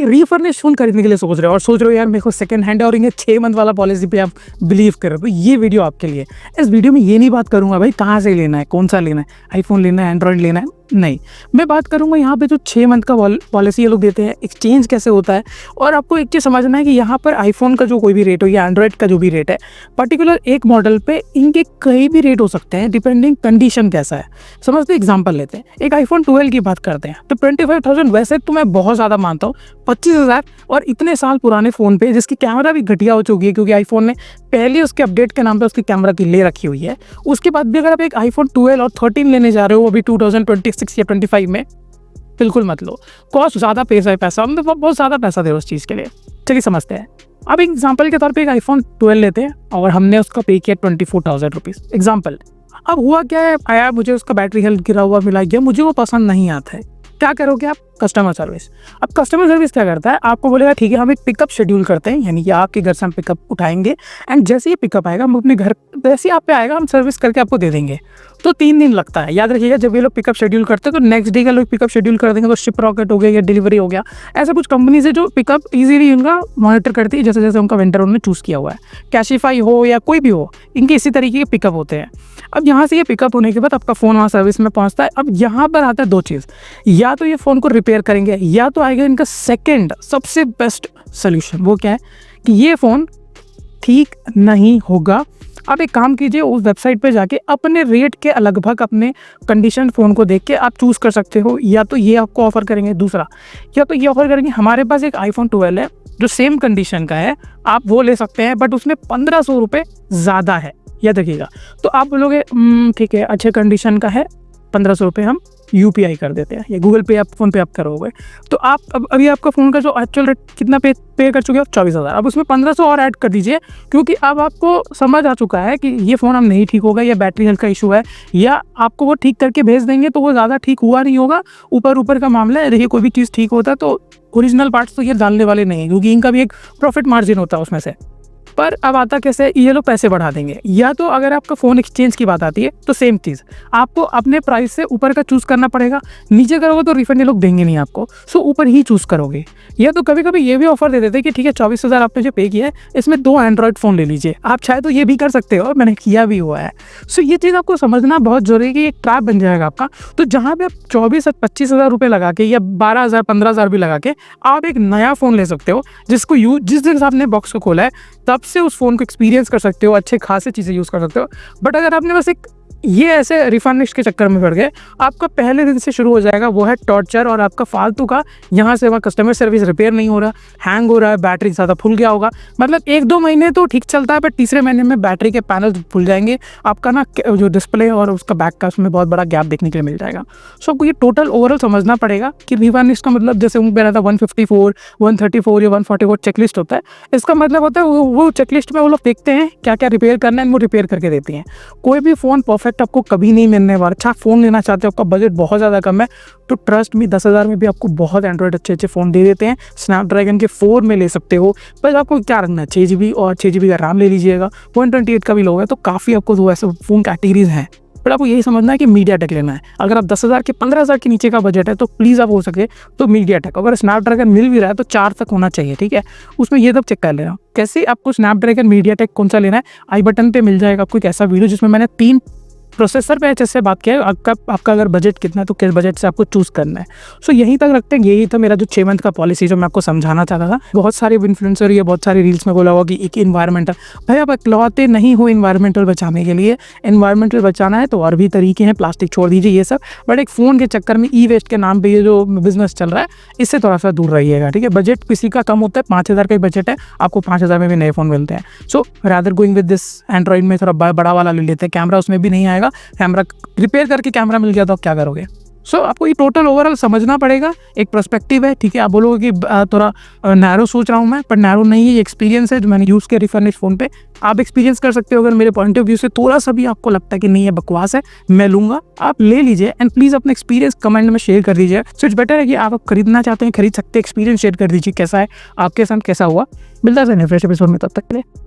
भाई refurnish phone खरीदने के लिए सोच रहे हो और सोच रहे हो यार मेरे को सेकंड हैंड और इन्हें 6 मंथ वाला पॉलिसी पे आप बिलीव कर रहे हो, तो ये वीडियो आपके लिए। इस वीडियो में ये नहीं बात करूंगा भाई कहाँ से लेना है, कौन सा लेना है, आईफोन लेना है, एंड्रॉयड लेना है, नहीं। मैं बात करूंगा यहाँ पे जो 6 मंथ का पॉलिसी ये लोग देते हैं, एक्सचेंज कैसे होता है। और आपको एक चीज़ समझना है कि यहाँ पर आईफोन का जो कोई भी रेट हो या एंड्रॉयड का जो भी रेट है, पर्टिकुलर एक मॉडल पे इनके कई भी रेट हो सकते हैं डिपेंडिंग कंडीशन कैसा है। समझते एग्जाम्पल लेते हैं, एक आईफोन 12 की बात करते हैं तो 25,000 वैसे तो मैं बहुत ज़्यादा मानता हूँ। 25,000 और इतने साल पुराने फ़ोन पे जिसकी कैमरा भी घटिया हो चुकी है क्योंकि आईफोन ने पहले उसके अपडेट के नाम पे उसकी कैमरा की ले रखी हुई है, उसके बाद भी अगर आप एक आईफोन 12 और 13 लेने जा रहे हो अभी 2026 या 25 में, बिल्कुल मत लो। कॉस्ट ज़्यादा पैसा हम तो बहुत ज़्यादा पैसा दे रहे उस चीज़ के लिए। चलिए समझते हैं। अब एग्जाम्पल के तौर पे एक आईफोन 12 लेते हैं और हमने उसका पे किया 24,000 रुपीज़ एग्जाम्पल। अब हुआ क्या है, आया मुझे उसका बैटरी हेल्थ गिरा हुआ मिला गया, मुझे वो पसंद नहीं आता है। क्या करोगे आप? Customer service. अब कस्टमर सर्विस क्या करता है, आपको बोलेगा ठीक है हम एक पिकअप शेड्यूल करते हैं, यानी कि आपके घर से हम पिकअप उठाएंगे एंड जैसे ही पिकअप आएगा हम अपने घर, जैसे ही आप पे आएगा हम सर्विस करके आपको दे देंगे। तो 3 दिन लगता है, याद रखिएगा। जब ये लोग पिकअप शेड्यूल करते हैं तो नेक्स्ट डे का लोग पिकअप शेड्यूल कर देंगे, तो शिप रॉकेट हो गया या डिलीवरी हो गया। ऐसा कुछ कंपनीज है जो पिकअप ईजिली उनका मॉनिटर करती है जैसे जैसे उनका वेंडर उन्होंने चूज़ किया हुआ है। कैशिफाई हो या कोई भी हो, इनके इसी तरीके के पिकअप होते हैं। अब यहाँ से ये पिकअप होने के बाद आपका फ़ोन वहाँ सर्विस में पहुँचता है। अब यहाँ पर आता है 2 चीज़, या तो ये फ़ोन को रिपेयर करेंगे या तो आएगा इनका सेकंड सबसे बेस्ट सोल्यूशन। वो क्या है कि ये फ़ोन ठीक नहीं होगा। आप एक काम कीजिए, उस वेबसाइट पे जाके अपने रेट के लगभग अपने कंडीशन फ़ोन को देख के आप चूज़ कर सकते हो। या तो ये आपको ऑफ़र करेंगे, दूसरा या तो ये ऑफ़र करेंगे हमारे पास एक आईफोन 12 है जो सेम कंडीशन का है, आप वो ले सकते हैं बट उसमें 1,500 रुपये ज़्यादा है, याद रखिएगा। तो आप बोलोगे ठीक है अच्छे कंडीशन का है, 1,500 रुपये हम UPI कर देते हैं या गूगल पे या फ़ोन पे आप करोगे। तो आप अभी आपका फ़ोन का जो एक्चुअल रेट कितना पे कर चुके हो, 24,000। अब उसमें 1,500 और ऐड कर दीजिए क्योंकि अब आपको समझ आ चुका है कि ये फ़ोन हम नहीं ठीक होगा या बैटरी हेल्थ का इशू है, या आपको वो ठीक करके भेज देंगे तो वो ज़्यादा ठीक हुआ नहीं होगा। ऊपर का मामला है। देखिए कोई भी चीज़ ठीक होता है तो ओरिजिनल पार्ट्स तो ये डालने वाले नहीं है क्योंकि इनका भी एक प्रॉफिट मार्जिन होता है उसमें से। पर अब आता कैसे, ये लोग पैसे बढ़ा देंगे। या तो अगर आपका फ़ोन एक्सचेंज की बात आती है तो सेम चीज़, आपको अपने प्राइस से ऊपर का चूज़ करना पड़ेगा। नीचे करोगे तो रिफंड ये लोग देंगे नहीं आपको, सो ऊपर ही चूज़ करोगे। या तो कभी कभी ये भी ऑफर दे देते हैं कि ठीक है 24,000 आपने जो पे किया है इसमें 2 एंड्रॉयड फ़ोन ले लीजिए। आप चाहे तो ये भी कर सकते हो, मैंने किया भी हुआ है। सो ये चीज़ आपको समझना बहुत जरूरी है कि एक ट्रैप बन जाएगा आपका। तो जहाँ पे आप 24-25,000 रुपये लगा के या 12,000-15,000 भी लगा के आप एक नया फ़ोन ले सकते हो जिसको जिस दिन से आपने बॉक्स को खोला है तब से उस फ़ोन को एक्सपीरियंस कर सकते हो, अच्छे खासे चीज़ें यूज़ कर सकते हो। बट अगर आपने बस एक ये ऐसे रिफंडिश के चक्कर में पड़ गए, आपका पहले दिन से शुरू हो जाएगा वो है टॉर्चर और आपका फालतू का यहाँ से वहाँ कस्टमर सर्विस, रिपेयर नहीं हो रहा, हैंग हो रहा है, बैटरी ज़्यादा फुल गया होगा। मतलब 1-2 महीने तो ठीक चलता है बट तीसरे महीने में बैटरी के पैनल फुल जाएंगे, आपका ना जो डिस्प्ले और उसका बैक का उसमें बहुत बड़ा गैप देखने के लिए मिल जाएगा। सो आपको ये टोटल ओवरऑल समझना पड़ेगा कि रिफंडिश का मतलब जैसे उनमें रहता है 154, 134 या 144 चेकलिस्ट होता है। इसका मतलब होता है वो चेकलिस्ट में वो लोग देखते हैं क्या क्या रिपेयर करना है, वो रिपेयर करके देती हैं। कोई भी फ़ोन परफेक्ट आपको कभी नहीं मिलने वाला। अच्छा फ़ोन लेना चाहते हो, आपका बजट बहुत ज़्यादा कम है, तो ट्रस्ट मी 10,000 में भी आपको बहुत एंड्रॉयड अच्छे फ़ोन दे देते हैं। स्नैपड्रैगन के 4 में ले सकते हो, बस आपको क्या रखना है 6 GB और 6 GB का रैम ले लीजिएगा। 128 का भी लोगे तो काफ़ी आपको दो ऐसे फ़ोन कैटेगरीज हैं। बट आपको यही समझना है कि मीडियाटेक लेना है। अगर आप 10,000 के 15,000 के नीचे का बजट है तो प्लीज़ आप हो सके तो मीडियाटेक। अगर स्नैपड्रैगन मिल भी रहा है तो 4 तक होना चाहिए, ठीक है। उसमें ये तब चेक कर लेना कैसे आपको स्नैपड्रैगन मीडियाटेक कौन सा लेना है। आई बटन पे मिल जाएगा आपको एक ऐसा वीडियो जिसमें मैंने 3 प्रोसेसर पे अच्छे से बात किया है। आपका अगर बजट कितना है तो किस बजट से आपको चूज़ करना है। सो यहीं तक रखते हैं। यही था मेरा जो 6 मंथ का पॉलिसी जो मैं आपको समझाना चाहता था। बहुत सारे इन्फ्लुएंसर या बहुत सारे रील्स में बोला होगा कि एक इन्वायरमेंटल, भाई आप इकलौते नहीं हो इन्वायरमेंटल बचाने के लिए। इन्वायरमेंटल बचाना है तो और भी तरीके हैं, प्लास्टिक छोड़ दीजिए ये सब, बट एक फ़ोन के चक्कर में ई वेस्ट के नाम पर ये जो बिजनेस चल रहा है इससे थोड़ा सा दूर रहिएगा, ठीक है। बजट किसी का कम होता है, 5,000 का ही बजट है, आपको 5,000 में भी नए फ़ोन मिलते हैं। So rather going with this Android में थोड़ा बड़ा वाला ले लेते हैं। कैमरा उसमें भी नहीं आएगा, कैमरा रिपेयर करके कैमरा मिल गया तो आप क्या करोगे। सो आपको ये टोटल ओवरऑल समझना पड़ेगा। एक पर्सपेक्टिव है, ठीक है। आप बोलोगे कि थोड़ा नैरो सोच रहा हूँ मैं, पर नैरो नहीं है, ये एक्सपीरियंस है जो मैंने यूज़ किया रिफर्निश फ़ोन पे। आप एक्सपीरियंस कर सकते हो। अगर मेरे पॉइंट ऑफ व्यू से थोड़ा सा भी आपको लगता है कि नहीं है बकवास है, मैं लूँगा, आप ले लीजिए एंड प्लीज़ अपना एक्सपीरियंस कमेंट में शेयर कर दीजिए। सो इट्स बेटर है कि आप खरीदना चाहते हैं खरीद सकते हैं, एक्सपीरियंस शेयर कर दीजिए कैसा है आपके साथ, कैसा हुआ। मिलता है नेक्स्ट एपिसोड में, तब तक के लिए।